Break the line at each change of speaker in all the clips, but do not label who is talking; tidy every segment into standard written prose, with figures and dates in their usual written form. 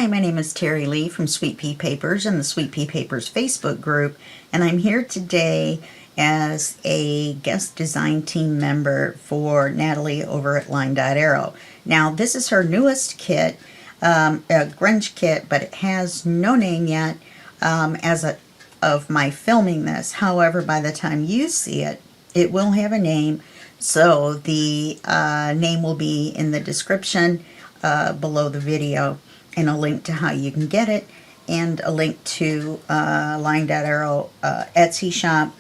Hi, my name is Terry Lee from Sweet Pea Papers and the Sweet Pea Papers Facebook group, and I'm here today as a guest design team member for Natalie over at LineDotArrow. Now, this is her newest kit, a grunge kit, but it has no name yet of my filming this. However, by the time you see it, it will have a name, so the name will be in the description below the video, and a link to how you can get it, and a link to LineDotArrow Etsy shop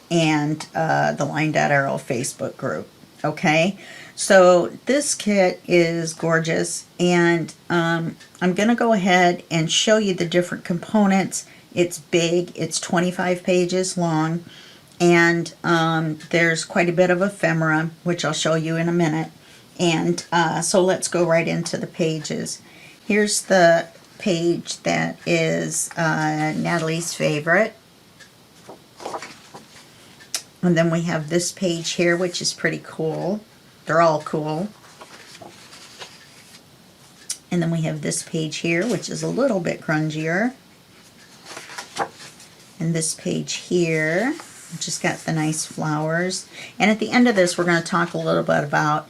and the LineDotArrow Facebook group. Okay, so this kit is gorgeous, and I'm going to go ahead and show you the different components. It's big, it's 25 pages long, and there's quite a bit of ephemera, which I'll show you in a minute. And so let's go right into the pages. Here's the page that is Natalie's favorite. And then we have this page here, which is pretty cool. They're all cool. And then we have this page here, which is a little bit grungier. And this page here, which has got the nice flowers. And at the end of this, we're going to talk a little bit about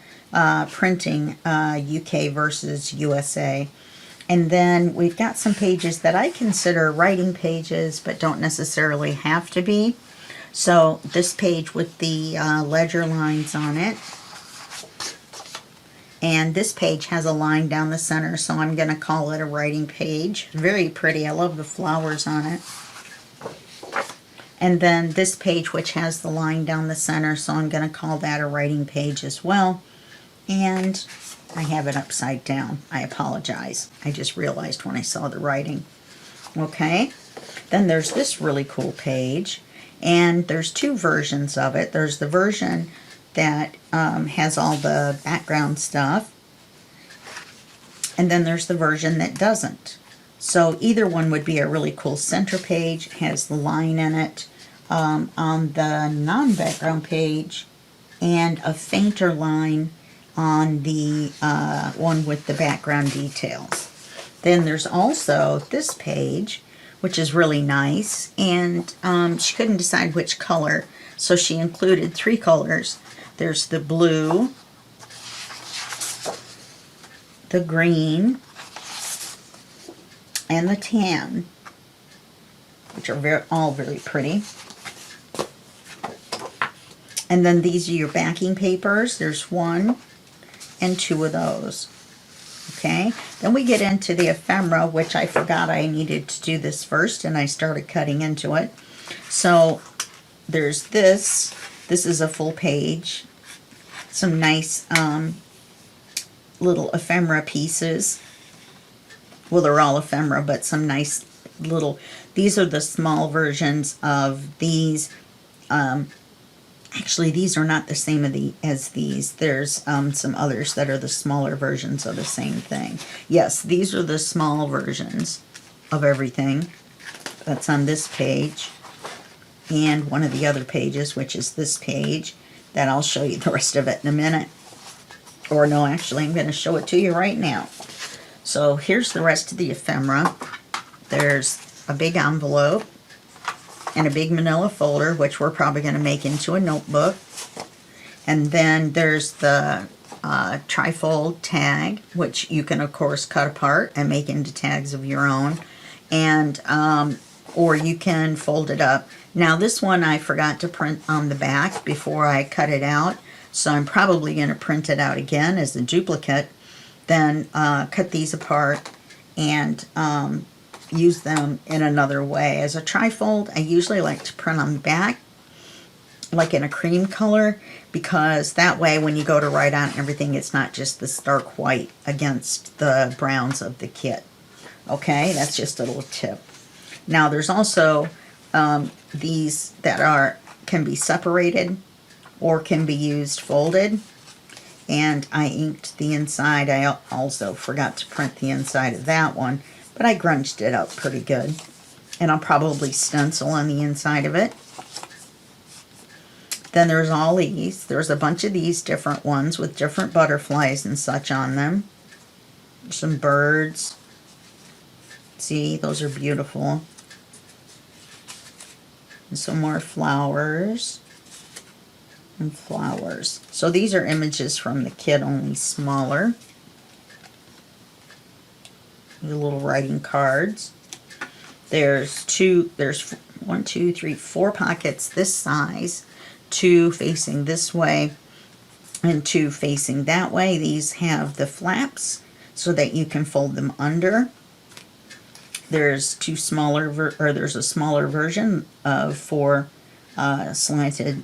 printing UK versus USA. And then we've got some pages that I consider writing pages, but don't necessarily have to be. So this page with the ledger lines on it. And this page has a line down the center, so I'm going to call it a writing page. Very pretty. I love the flowers on it. And then this page, which has the line down the center, so I'm going to call that a writing page as well. And I have it upside down. I apologize. I just realized when I saw the writing. Okay. Then there's this really cool page. And there's two versions of it. There's the version that has all the background stuff. And then there's the version that doesn't. So either one would be a really cool center page. It has the line in it. On the non-background page, and a fainter line on the one with the background details. Then there's also this page, which is really nice, and she couldn't decide which color, so she included three colors. There's the blue, the green, and the tan, which are all very pretty. And then these are your backing papers. There's one and two of those. Okay, then we get into the ephemera, which I forgot I needed to do this first, and I started cutting into it. So there's this. This is a full page. Some nice little ephemera pieces. Well, they're all ephemera, but some nice little, these are the small versions of these. Actually, these are not the same as these. There's some others that are the smaller versions of the same thing. Yes, these are the small versions of everything that's on this page. And one of the other pages, which is this page, that I'll show you the rest of it in a minute. Or no, actually, I'm going to show it to you right now. So here's the rest of the ephemera. There's a big envelope and a big manila folder, which we're probably going to make into a notebook. And then there's the trifold tag, which you can, of course, cut apart and make into tags of your own. And or you can fold it up. Now, this one I forgot to print on the back before I cut it out, so I'm probably going to print it out again as a duplicate. Then cut these apart and use them in another way. As a trifold, I usually like to print on the back, like in a cream color, because that way when you go to write on everything, it's not just the stark white against the browns of the kit. Okay, that's just a little tip. Now there's also these that can be separated or can be used folded. And I inked the inside. I also forgot to print the inside of that one, but I grunged it up pretty good. And I'll probably stencil on the inside of it. Then there's all these. There's a bunch of these different ones with different butterflies and such on them. Some birds. See, those are beautiful. And some more flowers and flowers. So these are images from the kit, only smaller. The little writing cards. There's 1, 2, 3, 4 pockets this size, 2 facing this way and 2 facing that way. These have the flaps so that you can fold them under. There's there's a smaller version of 4 slanted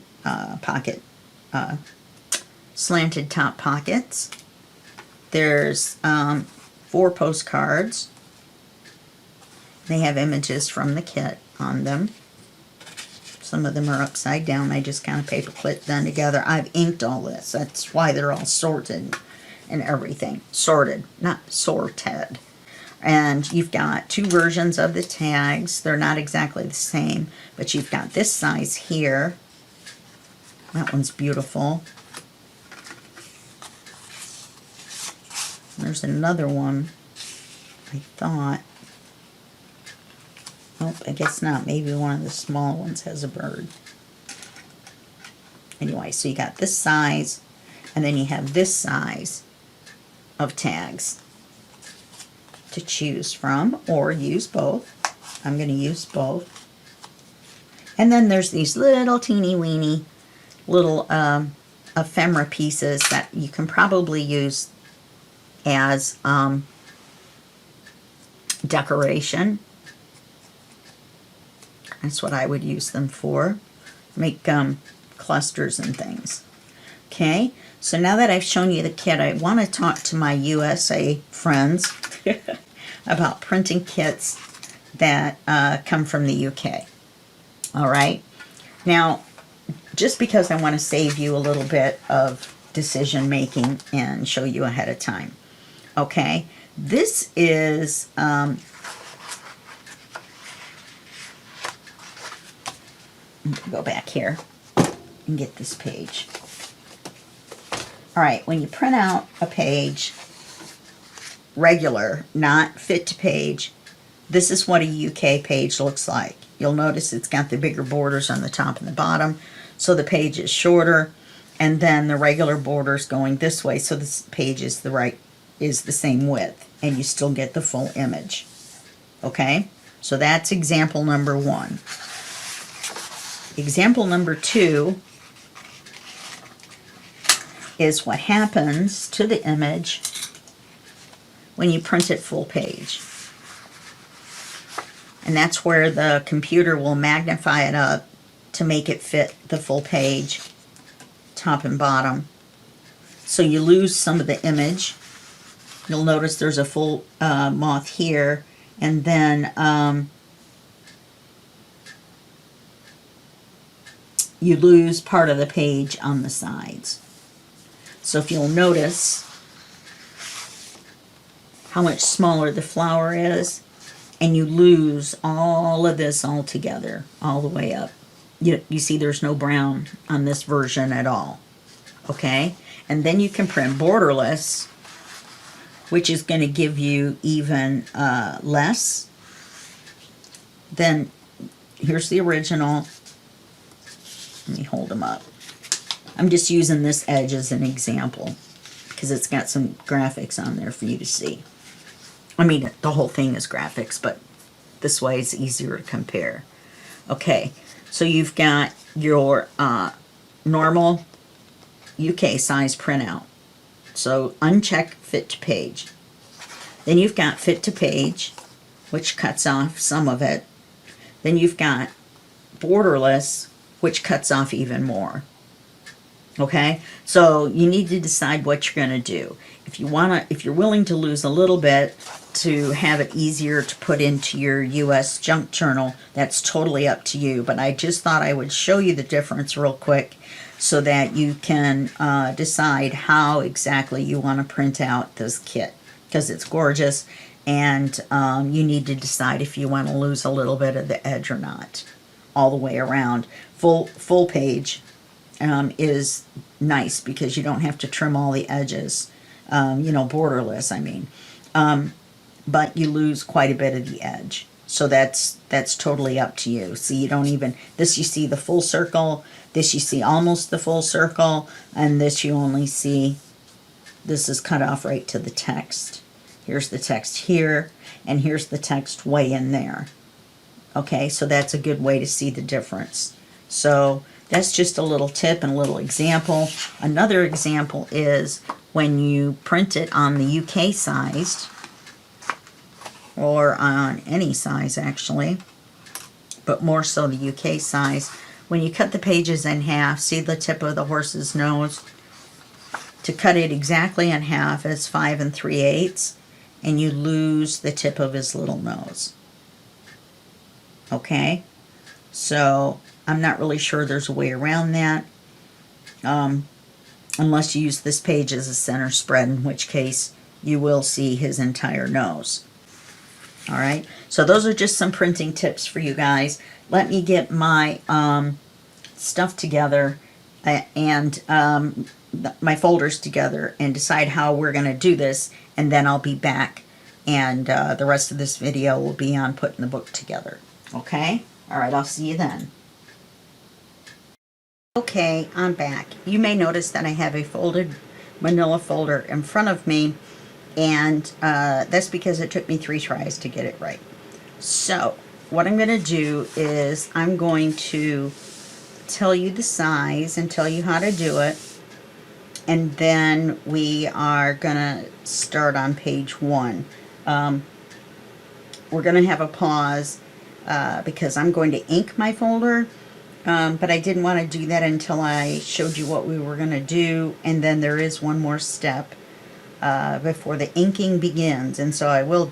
slanted top pockets. There's 4 postcards. They have images from the kit on them. Some of them are upside down. I just kind of paper clipped them together. I've inked all this. That's why they're all sorted and everything. Sorted, not sorted. And you've got 2 versions of the tags. They're not exactly the same, but you've got this size here. That one's beautiful. There's another one, I thought. Oh, I guess not. Maybe one of the small ones has a bird. Anyway, so you got this size, and then you have this size of tags to choose from, or use both. I'm going to use both. And then there's these little teeny weeny little ephemera pieces that you can probably use as decoration. That's what I would use them for. Make clusters and things. Okay, so now that I've shown you the kit, I want to talk to my USA friends about printing kits that come from the UK. All right. Now, just because I want to save you a little bit of decision making and show you ahead of time. Okay, this is go back here and get this page. All right, when you print out a page, regular, not fit to page, this is what a UK page looks like. You'll notice it's got the bigger borders on the top and the bottom, so the page is shorter, and then the regular borders going this way, so this page is the same width, and you still get the full image. Okay, so that's example number 1. Example number 2 is what happens to the image when you print it full page. And that's where the computer will magnify it up to make it fit the full page, top and bottom. So you lose some of the image. You'll notice there's a full moth here, and then you lose part of the page on the sides. So if you'll notice how much smaller the flower is, and you lose all of this all together, all the way up. You see there's no brown on this version at all. Okay? And then you can print borderless, which is going to give you even less. Then here's the original. Let me hold them up. I'm just using this edge as an example because it's got some graphics on there for you to see. I mean, the whole thing is graphics, but this way it's easier to compare. Okay, so you've got your normal UK size printout. So uncheck fit to page. Then you've got fit to page, which cuts off some of it. Then you've got borderless, which cuts off even more. Okay, so you need to decide what you're going to do. If you're willing to lose a little bit to have it easier to put into your US junk journal, that's totally up to you. But I just thought I would show you the difference real quick so that you can decide how exactly you want to print out this kit, because it's gorgeous, and you need to decide if you want to lose a little bit of the edge or not, all the way around. Full page is nice because you don't have to trim all the edges, borderless, I mean. but you lose quite a bit of the edge. So that's totally up to you. See, you don't even, this you see the full circle, this you see almost the full circle, and this you only see, this is cut off right to the text. Here's the text here, and here's the text way in there. Okay, so that's a good way to see the difference. So that's just a little tip and a little example. Another example is when you print it on the UK size, or on any size actually, but more so the UK size, when you cut the pages in half, see the tip of the horse's nose? To cut it exactly in half is 5 3/8, and you lose the tip of his little nose. Okay, so I'm not really sure there's a way around that, unless you use this page as a center spread, in which case you will see his entire nose. All right, so those are just some printing tips for you guys. Let me get my stuff together and my folders together and decide how we're going to do this, and then I'll be back, and the rest of this video will be on putting the book together. Okay? All right, I'll see you then. Okay, I'm back. You may notice that I have a folded manila folder in front of me, and that's because it took me 3 tries to get it right. So what I'm going to do is I'm going to tell you the size and tell you how to do it, and then we are going to start on page 1. We're going to have a pause because I'm going to ink my folder, but I didn't want to do that until I showed you what we were going to do, and then there is one more step before the inking begins, and so I will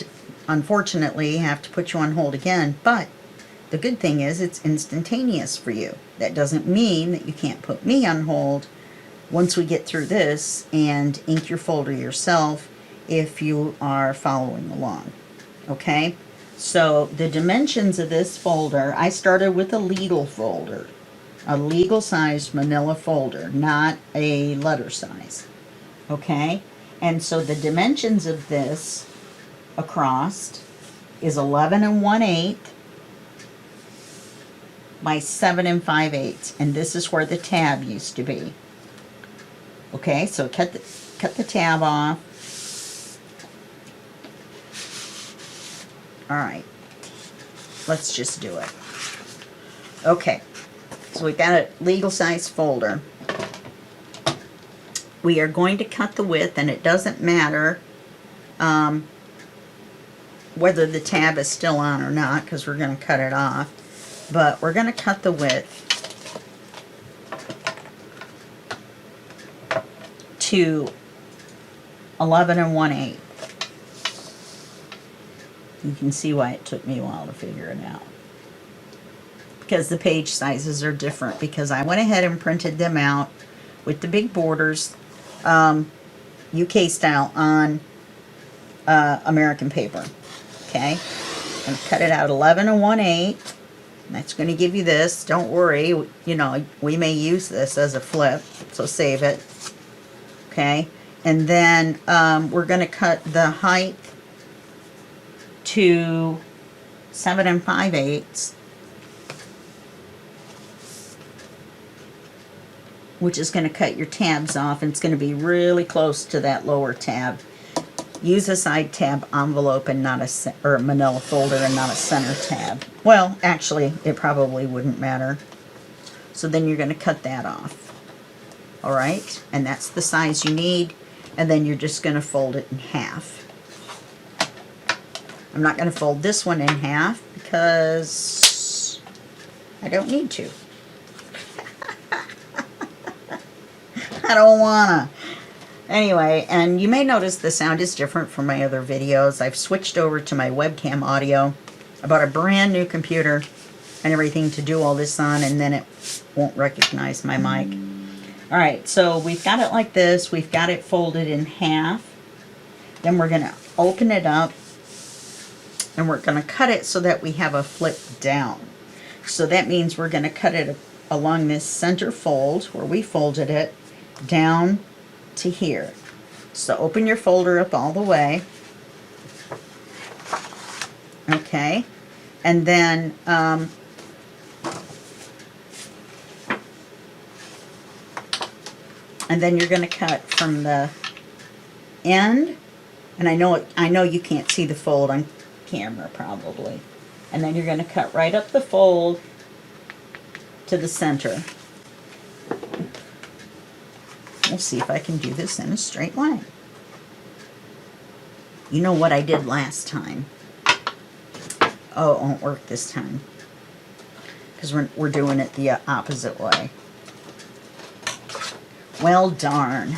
unfortunately have to put you on hold again, but the good thing is it's instantaneous for you. That doesn't mean that you can't put me on hold once we get through this and ink your folder yourself if you are following along. Okay, so the dimensions of this folder, I started with a legal folder, a legal sized manila folder, not a letter size. Okay, and so the dimensions of this across is 11 1/8 by 7 5/8, and this is where the tab used to be. Okay, so cut the tab off. All right, let's just do it. Okay, so we've got a legal size folder. We are going to cut the width, and it doesn't matter whether the tab is still on or not, because we're going to cut it off, but we're going to cut the width to 11 1/8. You can see why it took me a while to figure it out, because the page sizes are different, because I went ahead and printed them out with the big borders, UK style, on American paper. Okay, and cut it out 11 1/8. That's going to give you this. Don't worry, you know, we may use this as a flip, so save it. Okay, and then we're going to cut the height to 7 5/8, which is going to cut your tabs off, and it's going to be really close to that lower tab. Use a side tab envelope and not or manila folder and not a center tab. Well, actually, it probably wouldn't matter. So then you're going to cut that off. All right, and that's the size you need, and then you're just going to fold it in half. I'm not going to fold this one in half because I don't need to. I don't wanna. Anyway, and you may notice the sound is different from my other videos. I've switched over to my webcam audio. I bought a brand new computer and everything to do all this on, and then it won't recognize my mic. All right, so we've got it like this. We've got it folded in half. Then we're gonna open it up, and we're gonna cut it so that we have a flip down. So that means we're gonna cut it along this center fold where we folded it down to here. So open your folder up all the way. Okay, and then you're going to cut from the end, and I know you can't see the fold on camera probably, and then you're going to cut right up the fold to the center. We'll see if I can do this in a straight line. You know what I did last time? Oh, it won't work this time because we're doing it the opposite way. Well, darn.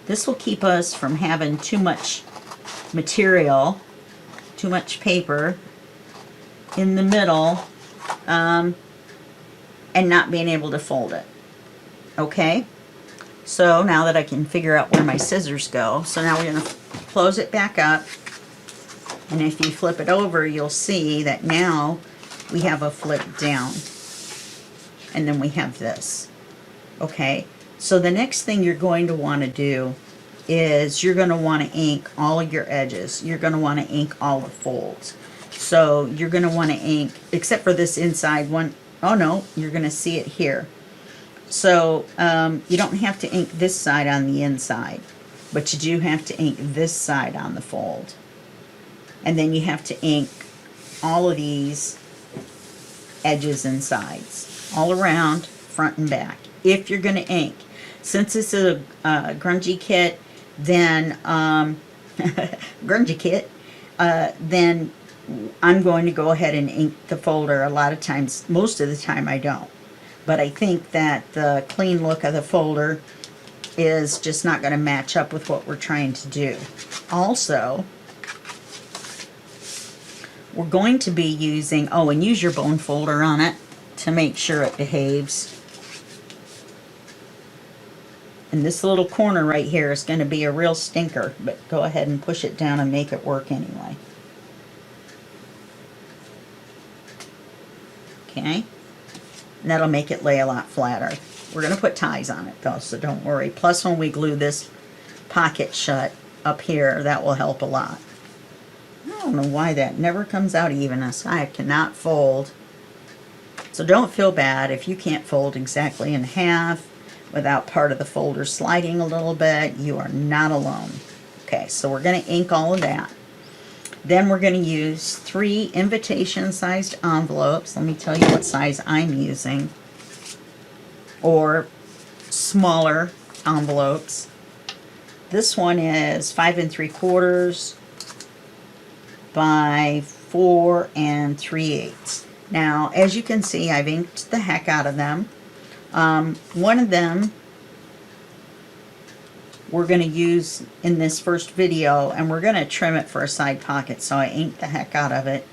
This will keep us from having too much material, too much paper in the middle, and not being able to fold it. Okay? So now that I can figure out where my scissors go, so now we're going to close it back up, and if you flip it over, you'll see that now we have a flip down, and then we have this. Okay? So the next thing you're going to want to do is you're going to want to ink all of your edges. You're going to want to ink all the folds. So you're going to want to ink, except for this inside one. Oh no, you're going to see it here. So you don't have to ink this side on the inside, but you do have to ink this side on the fold. And then you have to ink all of these edges and sides, all around, front and back, if you're going to ink. Since it's a grungy kit, then then I'm going to go ahead and ink the folder. A lot of times, most of the time I don't. But I think that the clean look of the folder is just not going to match up with what we're trying to do. Also, we're going to be using, oh, and use your bone folder on it to make sure it behaves. And this little corner right here is going to be a real stinker, but go ahead and push it down and make it work anyway. Okay? And that'll make it lay a lot flatter. We're going to put ties on it though, so don't worry. Plus when we glue this pocket shut up here, that will help a lot. I don't know why that never comes out even. I cannot fold. So don't feel bad if you can't fold exactly in half without part of the folder sliding a little bit. You are not alone. Okay, so we're going to ink all of that. Then we're going to use 3 invitation-sized envelopes. Let me tell you what size I'm using. Or smaller envelopes. This one is 5 3/4 by 4 3/8. Now, as you can see, I've inked the heck out of them. One of them we're going to use in this first video, and we're going to trim it for a side pocket, so I inked the heck out of it.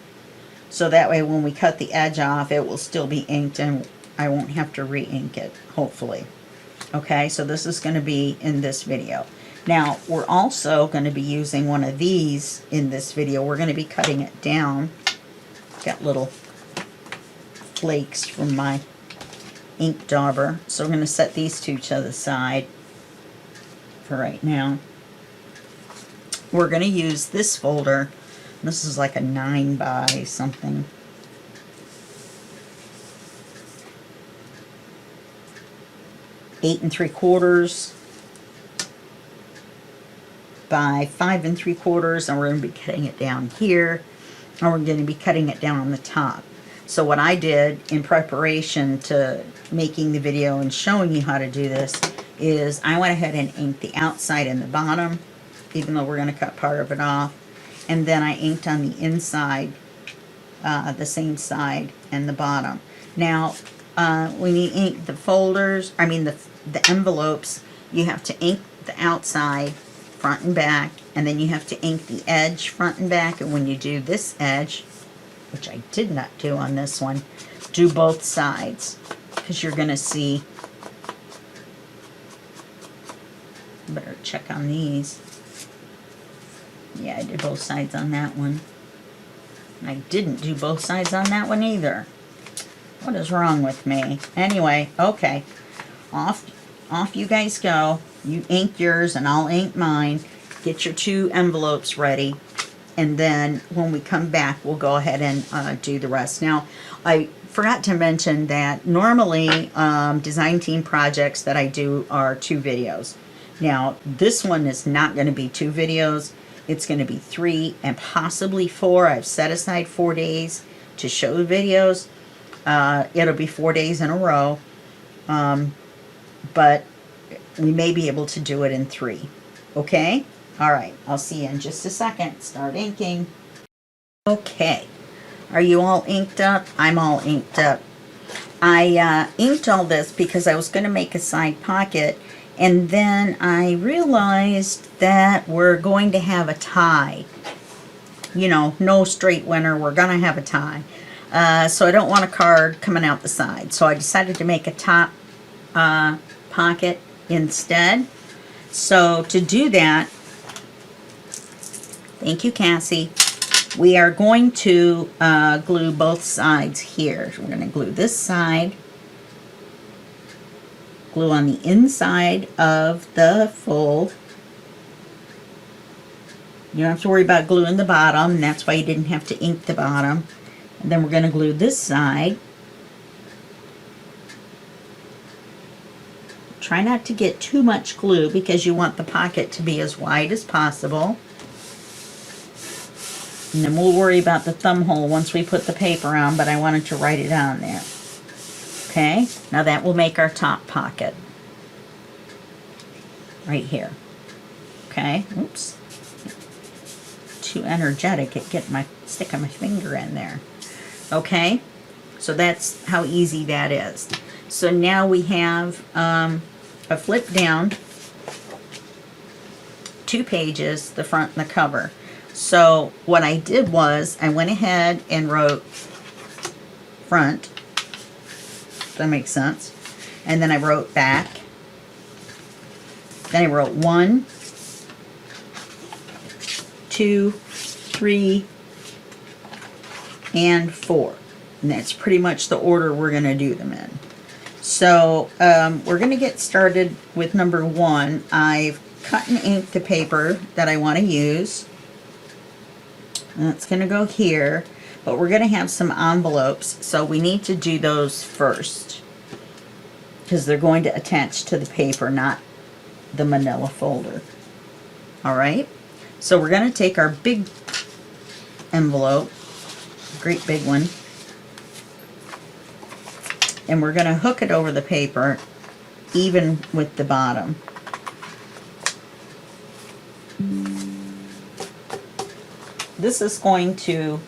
So that way when we cut the edge off, it will still be inked and I won't have to re-ink it, hopefully. Okay, so this is going to be in this video. Now, we're also going to be using one of these in this video. We're going to be cutting it down. Got little flakes from my ink dauber. So we're going to set these two to the side for right now. We're going to use this folder. This is like a 9 by something. Eight and 3/4 by 5 3/4, and we're going to be cutting it down here, and we're going to be cutting it down on the top. So what I did in preparation to making the video and showing you how to do this is I went ahead and inked the outside and the bottom, even though we're going to cut part of it off, and then I inked on the inside, the same side and the bottom. Now, when you ink the folders, the envelopes, you have to ink the outside, front and back, and then you have to ink the edge, front and back, and when you do this edge, which I did not do on this one, do both sides, because you're going to see, better check on these. Yeah, I did both sides on that one. And I didn't do both sides on that one either. What is wrong with me? Anyway, okay. Off you guys go. You ink yours and I'll ink mine. Get your 2 envelopes ready. And then when we come back, we'll go ahead and do the rest. Now, I forgot to mention that normally design team projects that I do are 2 videos. Now, this one is not going to be 2 videos. It's going to be 3 and possibly 4. I've set aside 4 days to show the videos. It'll be 4 days in a row. But we may be able to do it in 3. Okay? All right. I'll see you in just a second. Start inking. Okay. Are you all inked up? I'm all inked up. I inked all this because I was going to make a side pocket, and then I realized that we're going to have a tie. You know, no straight winner. We're going to have a tie. So I don't want a card coming out the side. So I decided to make a top pocket instead. So to do that, thank you, Cassie, we are going to glue both sides here. We're going to glue this side, glue on the inside of the fold. You don't have to worry about gluing the bottom. That's why you didn't have to ink the bottom. And then we're going to glue this side. Try not to get too much glue because you want the pocket to be as wide as possible. And then we'll worry about the thumb hole once we put the paper on, but I wanted to write it on there. Okay, now that will make our top pocket. Right here. Okay, oops. Too energetic at getting sticking my finger in there. Okay, so that's how easy that is. So now we have a flip down, 2 pages, the front and the cover. So what I did was I went ahead and wrote front. That makes sense. And then I wrote back. Then I wrote 1, 2, 3, and 4. And that's pretty much the order we're going to do them in. So we're going to get started with number 1. I've cut and inked the paper that I want to use. And that's going to go here. But we're going to have some envelopes, so we need to do those first, because they're going to attach to the paper, not the manila folder. Alright, so we're going to take our big envelope, great big one, and we're going to hook it over the paper even with the bottom. This is going to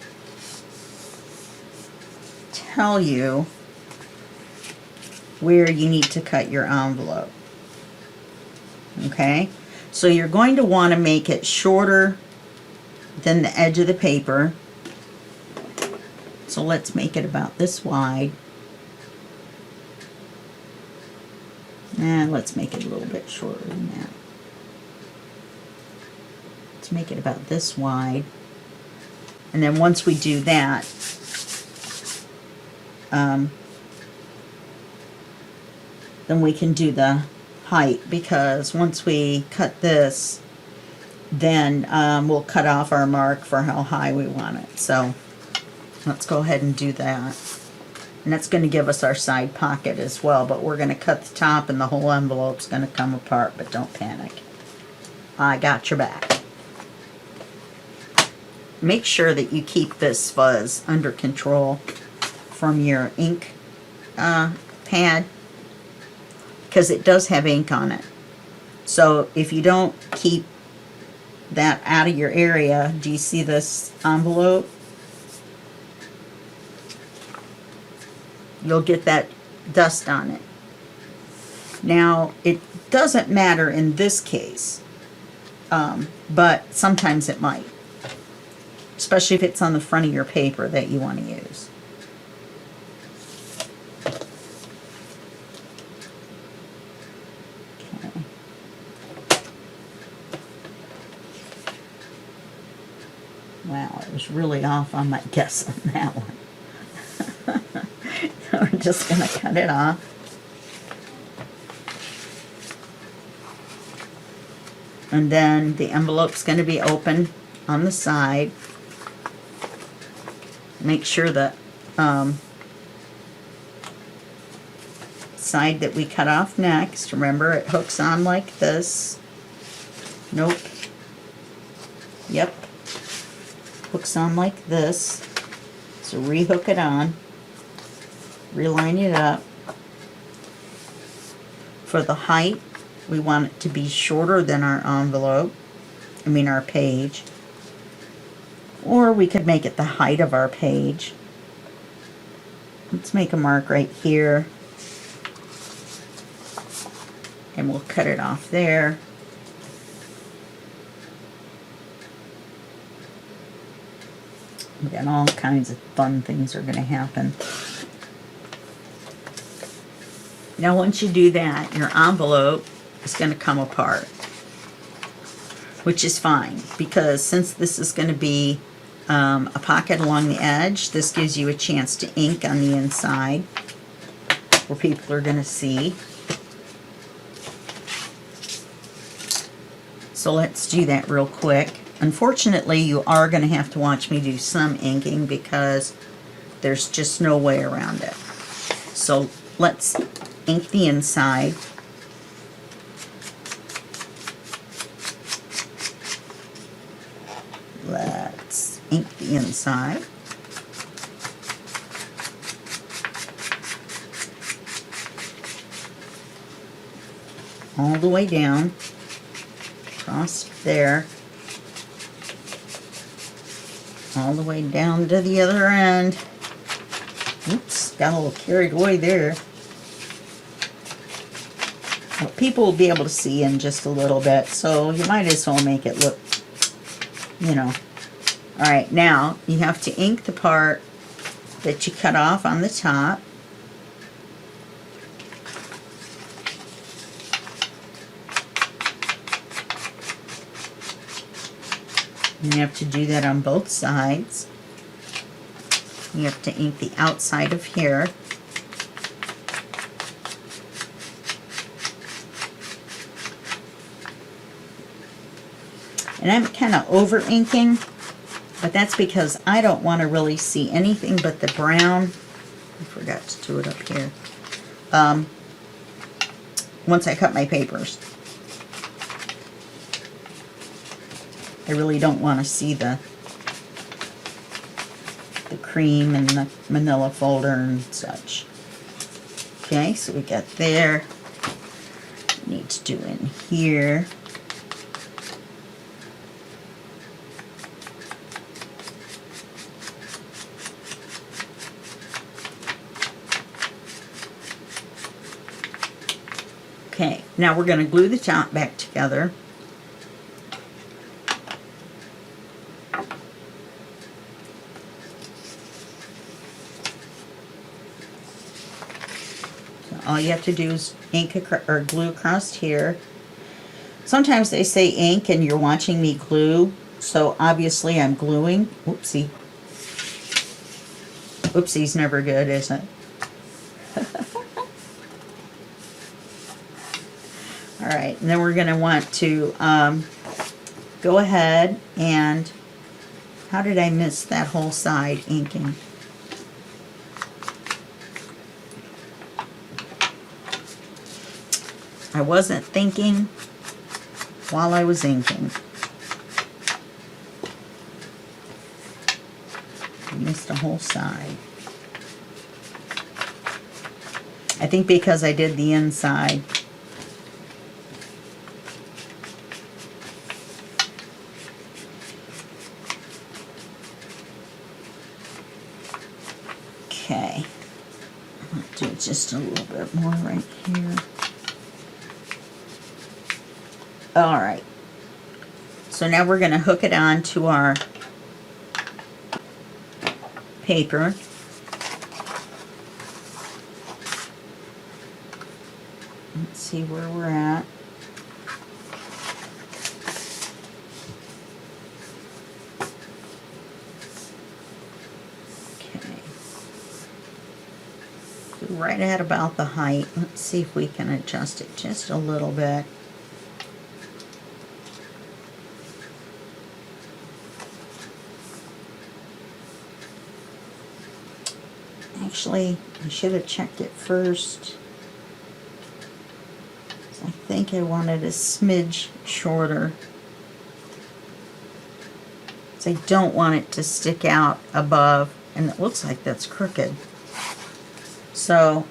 tell you where you need to cut your envelope. Okay, so you're going to want to make it shorter than the edge of the paper. So let's make it about this wide. And let's make it a little bit shorter than that. Let's make it about this wide. And then once we do that, then we can do the height, because once we cut this, then we'll cut off our mark for how high we want it. So let's go ahead and do that. And that's going to give us our side pocket as well, but we're going to cut the top and the whole envelope's going to come apart, but don't panic. I got your back. Make sure that you keep this fuzz under control from your ink pad, because it does have ink on it. So if you don't keep that out of your area, do you see this envelope? You'll get that dust on it. Now, it doesn't matter in this case, but sometimes it might, especially if it's on the front of your paper that you want to use. Okay. Wow, I was really off on my guess on that one. We're just going to cut it off. And then the envelope's going to be open on the side. Make sure that side that we cut off next, remember it hooks on like this. Nope. Yep. Hooks on like this. So rehook it on. Reline it up. For the height, we want it to be shorter than our envelope. I mean our page. Or we could make it the height of our page. Let's make a mark right here. And we'll cut it off there. And then all kinds of fun things are going to happen. Now once you do that, your envelope is going to come apart. Which is fine, because since this is going to be a pocket along the edge, this gives you a chance to ink on the inside where people are going to see. So let's do that real quick. Unfortunately, you are going to have to watch me do some inking because there's just no way around it. So let's ink the inside. Let's ink the inside. All the way down. Across there. All the way down to the other end. Oops, got a little carried away there. Well, people will be able to see in just a little bit, so you might as well make it look, you know. Alright, now you have to ink the part that you cut off on the top. And you have to do that on both sides. You have to ink the outside of here. And I'm kind of over inking, but that's because I don't want to really see anything but the brown. I forgot to do it up here. Once I cut my papers. I really don't want to see the cream and the manila folder and such. Okay, so we got there. Need to do in here. Okay, now we're going to glue the top back together. All you have to do is ink or glue across here. Sometimes they say ink and you're watching me glue, so obviously I'm gluing. Whoopsie. Whoopsie's never good, is it? Alright, and then we're going to want to go ahead and, how did I miss that whole side inking? I wasn't thinking while I was inking. I missed a whole side. I think because I did the inside. Okay. I'll do just a little bit more right here. Alright, so now we're going to hook it on to our paper. Let's see where we're at. Okay. right at about the height. Let's see if we can adjust it just a little bit. Actually, I should have checked it first. I think I wanted a smidge shorter. So I don't want it to stick out above, and it looks like that's crooked. So,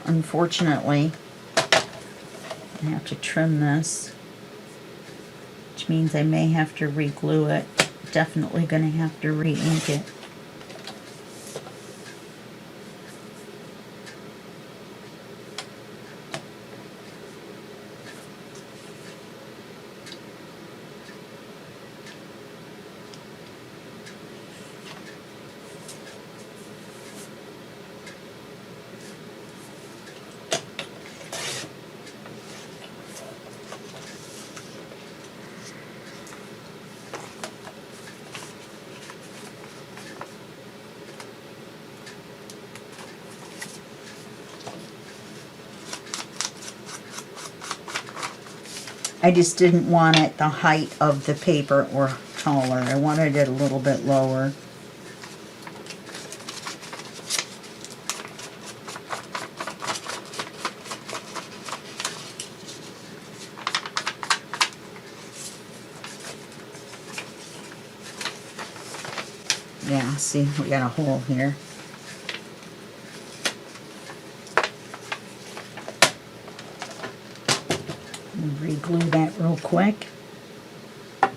unfortunately, I have to trim this, which means I may have to re-glue it. Definitely going to have to re-ink it. I just didn't want it the height of the paper or taller. I wanted it a little bit lower. Yeah, see, we got a hole here. Re-glue that real quick. At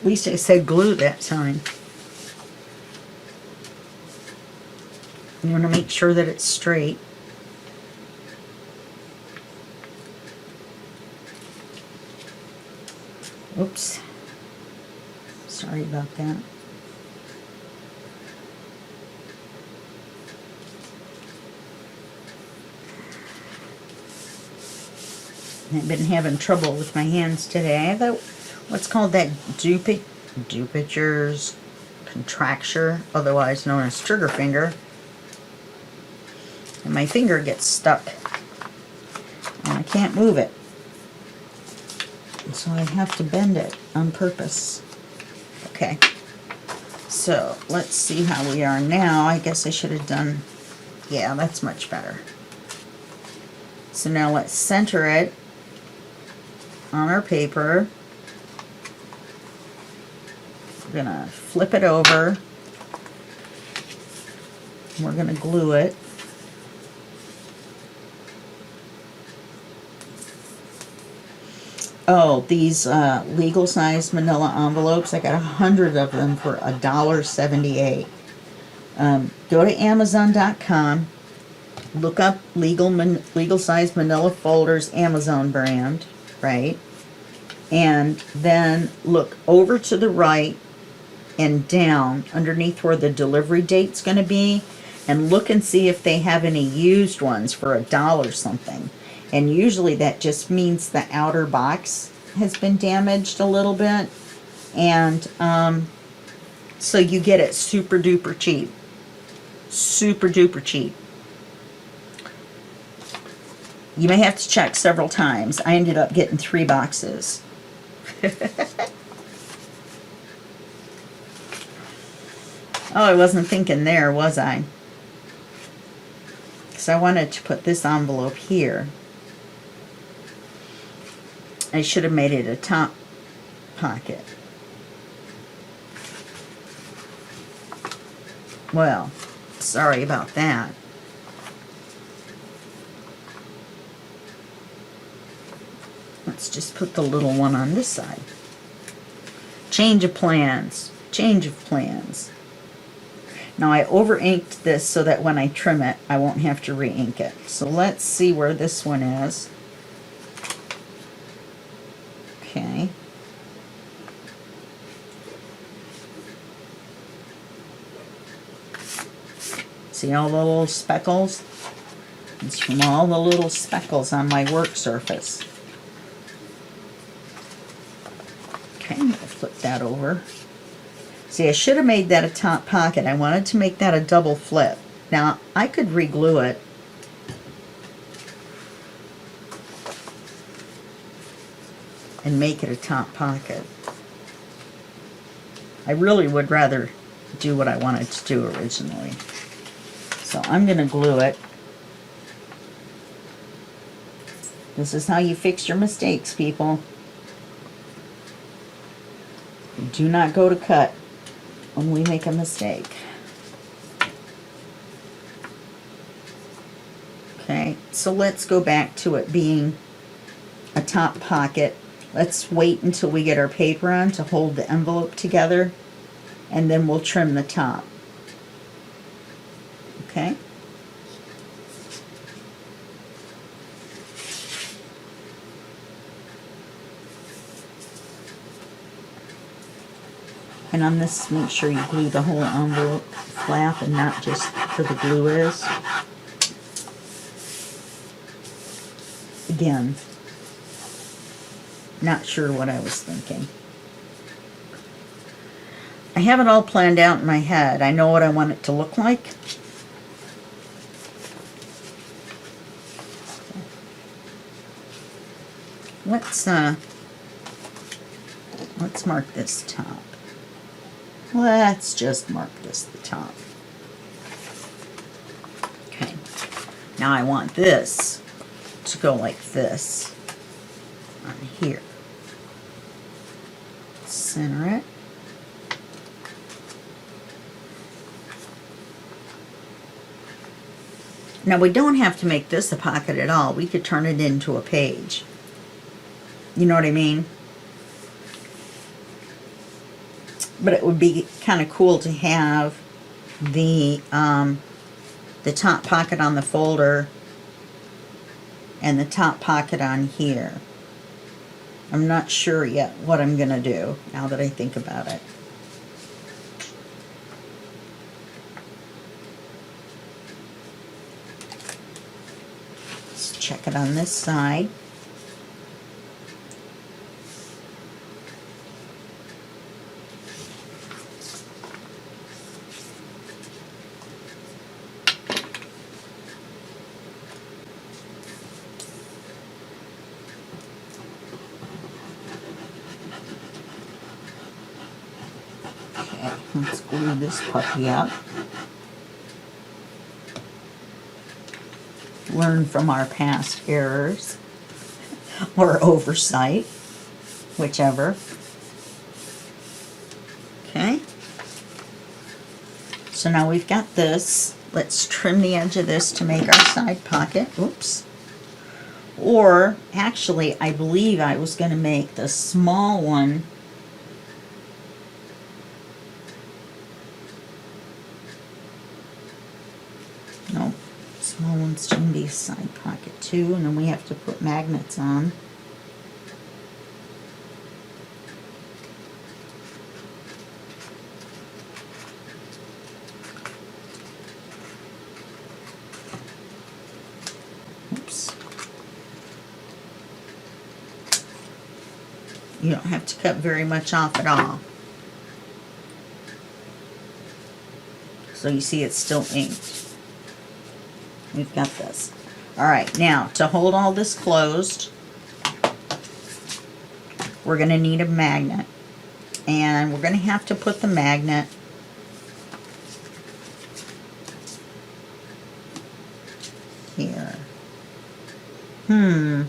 least I said glue that time. You want to make sure that it's straight. Oops. Sorry about that. I've been having trouble with my hands today. I have that, what's called that Dupiture's contracture, otherwise known as trigger finger. And my finger gets stuck. And I can't move it. So I have to bend it on purpose. Okay. So let's see how we are now. I guess I should have done, yeah, that's much better. So now let's center it on our paper. We're gonna flip it over. We're gonna glue it. Oh, these legal size manila envelopes, I got 100 of them for $1.78. Go to Amazon.com, look up legal size manila folders, Amazon brand, right? And then look over to the right and down underneath where the delivery date's going to be, and look and see if they have any used ones for $1 something. And usually that just means the outer box has been damaged a little bit. And so you get it super duper cheap. Super duper cheap. You may have to check several times. I ended up getting 3 boxes. Oh, I wasn't thinking there, was I? Because I wanted to put this envelope here. I should have made it a top pocket. Well, sorry about that. Let's just put the little one on this side. Change of plans. Change of plans. Now I over-inked this so that when I trim it, I won't have to re-ink it. So let's see where this one is. Okay. See all the little speckles? It's from all the little speckles on my work surface. that over. See, I should have made that a top pocket. I wanted to make that a double flip. Now, I could re-glue it. And make it a top pocket. I really would rather do what I wanted to do originally. So I'm going to glue it. This is how you fix your mistakes, people. Do not go to cut when we make a mistake. Okay, so let's go back to it being a top pocket. Let's wait until we get our paper on to hold the envelope together, and then we'll trim the top. Okay? And on this, make sure you glue the whole envelope flap and not just where the glue is. Again, not sure what I was thinking. I have it all planned out in my head. I know what I want it to look like. Let's mark this top. Let's just mark this the top. Okay. Now I want this to go like this on here. Center it. Now we don't have to make this a pocket at all. We could turn it into a page. You know what I mean? But it would be kind of cool to have the top pocket on the folder and the top pocket on here. I'm not sure yet what I'm going to do now that I think about it. Let's check it on this side. Let's glue this puppy up. Learn from our past errors or oversight, whichever. Okay. So now we've got this. Let's trim the edge of this to make our side pocket. Oops. Or actually, I believe I was going to make the small one small ones can be a side pocket too, and then we have to put magnets on. Oops. You don't have to cut very much off at all. So you see it's still inked. We've got this. Alright, now to hold all this closed, we're going to need a magnet. And we're going to have to put the magnet here. Then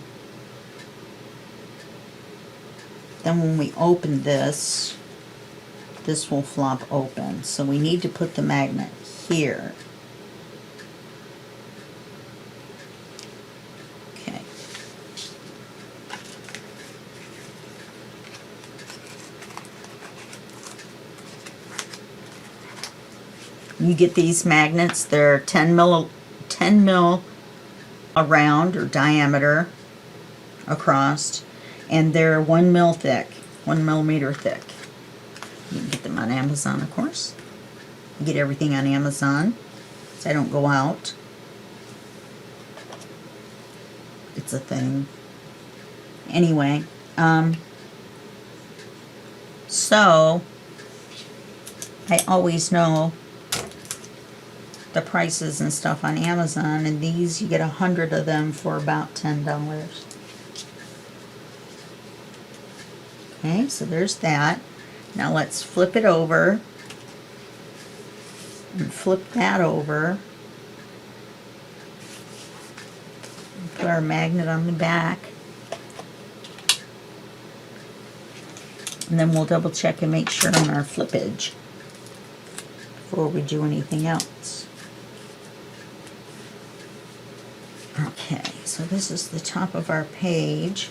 when we open this, this will flop open. So we need to put the magnet here. You get these magnets, they're 10 mil around or diameter across, and they're 1 mil thick, 1 millimeter thick. You can get them on Amazon, of course. You get everything on Amazon, so I don't go out. It's a thing. Anyway, So I always know the prices and stuff on Amazon, and these you get 100 of them for about $10. Okay, so there's that. Now let's flip it over and flip that over. Put our magnet on the back. And then we'll double check and make sure on our flippage before we do anything else. Okay, so this is the top of our page.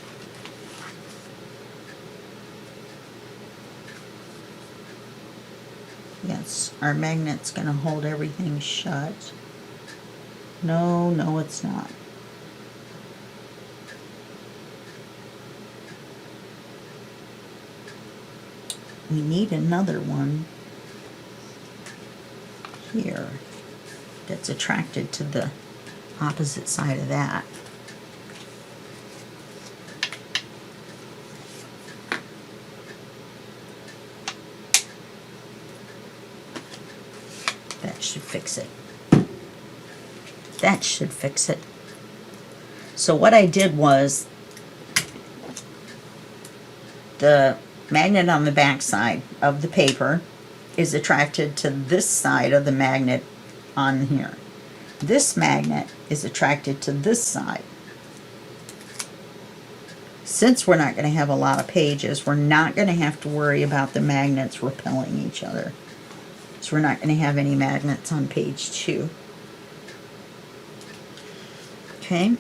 Yes, our magnet's going to hold everything shut. No, no, it's not. We need another one here that's attracted to the opposite side of that. That should fix it. That should fix it. So what I did was the magnet on the back side of the paper is attracted to this side of the magnet on here. This magnet is attracted to this side. Since we're not going to have a lot of pages, we're not going to have to worry about the magnets repelling each other. So we're not going to have any magnets on page 2. Okay,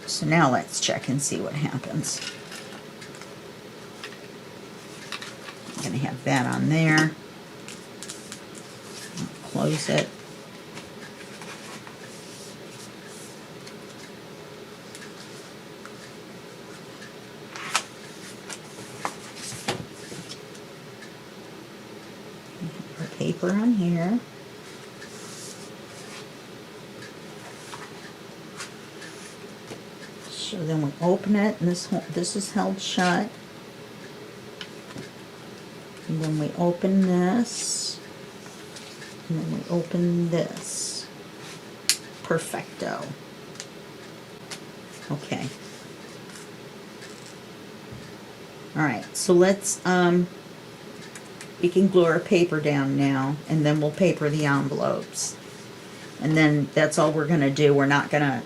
so now let's check and see what happens. I'm going to have that on there. I'll close it. Our paper on here. So then we open it, and this is held shut. And then we open this, and then we open this. Perfecto. Okay. All right, so let's, we can glue our paper down now, and then we'll paper the envelopes. And then that's all we're going to do. We're not going to,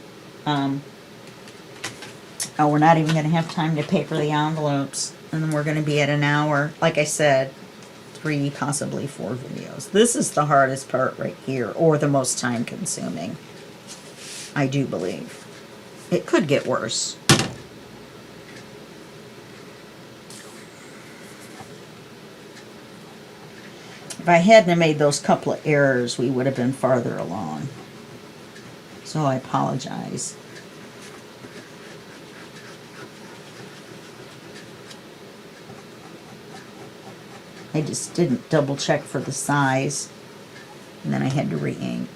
we're not even going to have time to paper the envelopes. And then we're going to be at an hour. Like I said, 3, possibly 4 videos. This is the hardest part right here, or the most time consuming, I do believe. It could get worse. If I hadn't made those couple of errors, we would have been farther along. So I apologize. I just didn't double check for the size, and then I had to re-ink.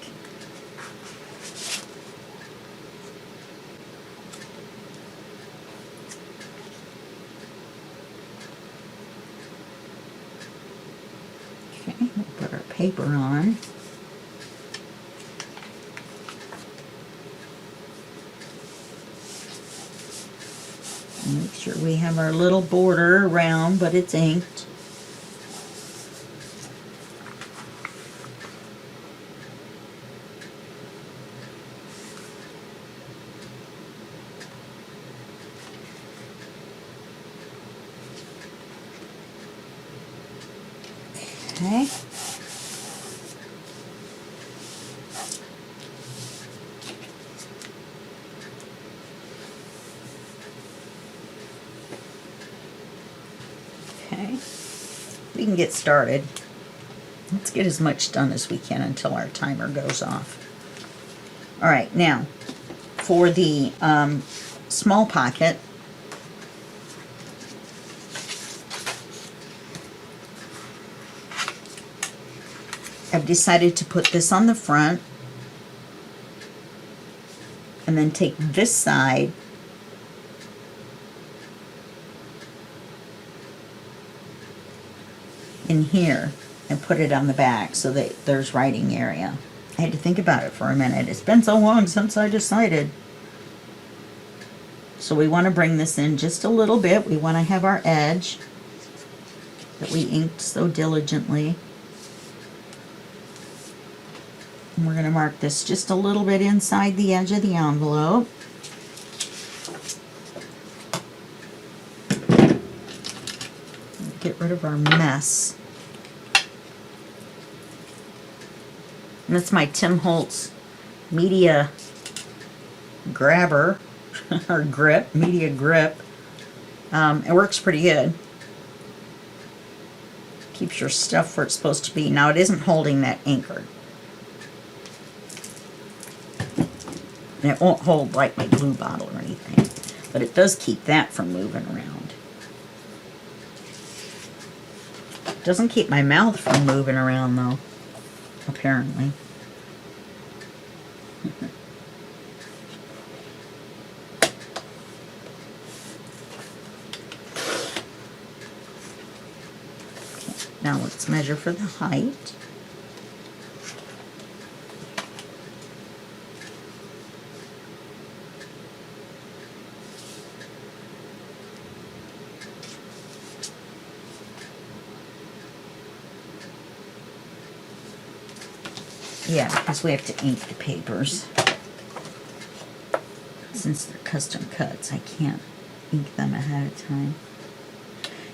Okay, we'll put our paper on. Make sure we have our little border around, but it's inked. Okay. Okay. We can get started. Let's get as much done as we can until our timer goes off. All right, now for the small pocket, I've decided to put this on the front and then take this side in here and put it on the back so that there's writing area. I had to think about it for a minute. It's been so long since I decided. So we want to bring this in just a little bit. We want to have our edge that we inked so diligently. And we're going to mark this just a little bit inside the edge of the envelope. Get rid of our mess. And that's my Tim Holtz media grabber, or grip, media grip. It works pretty good. Keeps your stuff where it's supposed to be. Now it isn't holding that anchored. And it won't hold like my glue bottle or anything. But it does keep that from moving around. It doesn't keep my mouth from moving around though, apparently. Now let's measure for the height. Yeah, because we have to ink the papers. Since they're custom cuts, I can't ink them ahead of time.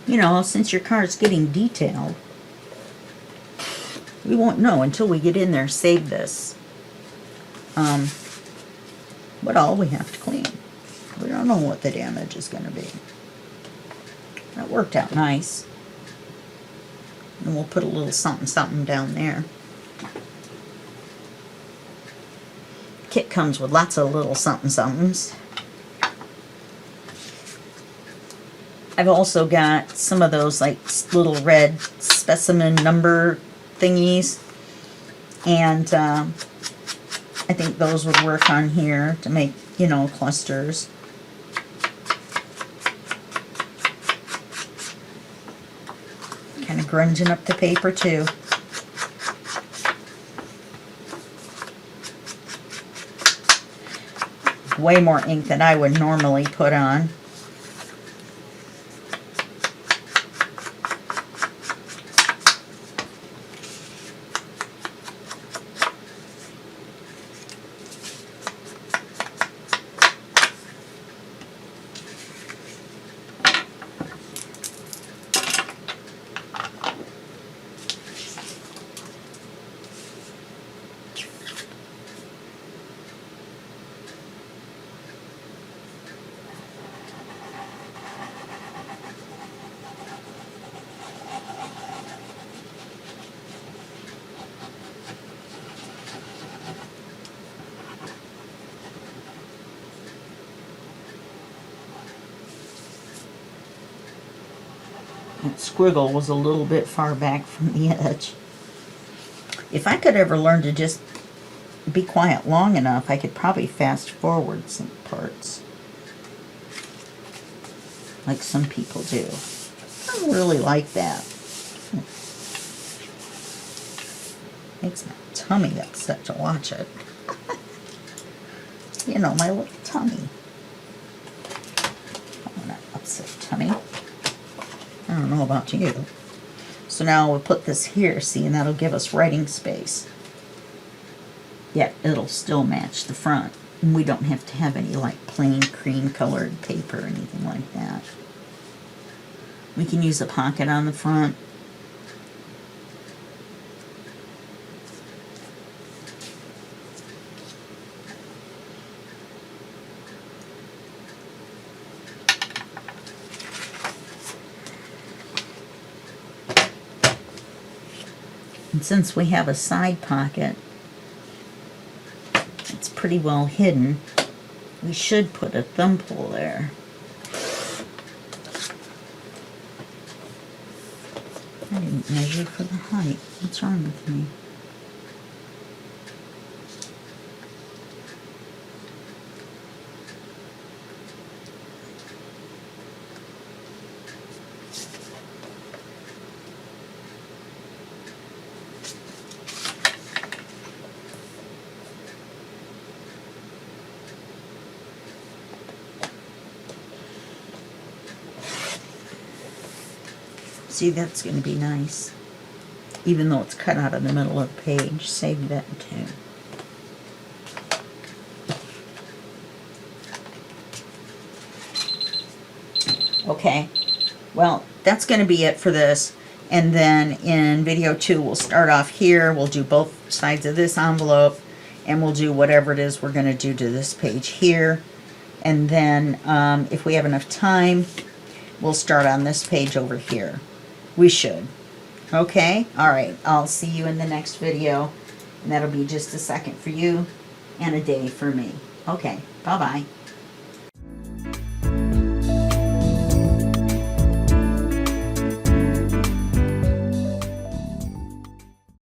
You know, since your card's getting detailed, we won't know until we get in there, save this, what all we have to clean. We don't know what the damage is going to be. That worked out nice. And we'll put a little something something down there. Kit comes with lots of little something somethings. I've also got some of those like little red specimen number thingies, and I think those would work on here to make, you know, clusters. Kind of grunging up the paper too. Way more ink than I would normally put on. That squiggle was a little bit far back from the edge. If I could ever learn to just be quiet long enough, I could probably fast forward some parts. Like some people do. I don't really like that. Makes my tummy upset to watch it. You know, my little tummy. I want to upset tummy. I don't know about you. So now we'll put this here, see, and that'll give us writing space. Yet it'll still match the front. And we don't have to have any like plain cream colored paper or anything like that. We can use a pocket on the front. And since we have a side pocket, it's pretty well hidden, we should put a thumb pull there. I didn't measure for the height. What's wrong with me? See, that's going to be nice. Even though it's cut out of the middle of the page. Save that too. Okay. Well, that's going to be it for this. And then in video 2, we'll start off here. We'll do both sides of this envelope. And we'll do whatever it is we're going to do to this page here. And then if we have enough time, we'll start on this page over here. We should. Okay? Alright, I'll see you in the next video. And that'll be just a second for you and a day for me. Okay, bye-bye.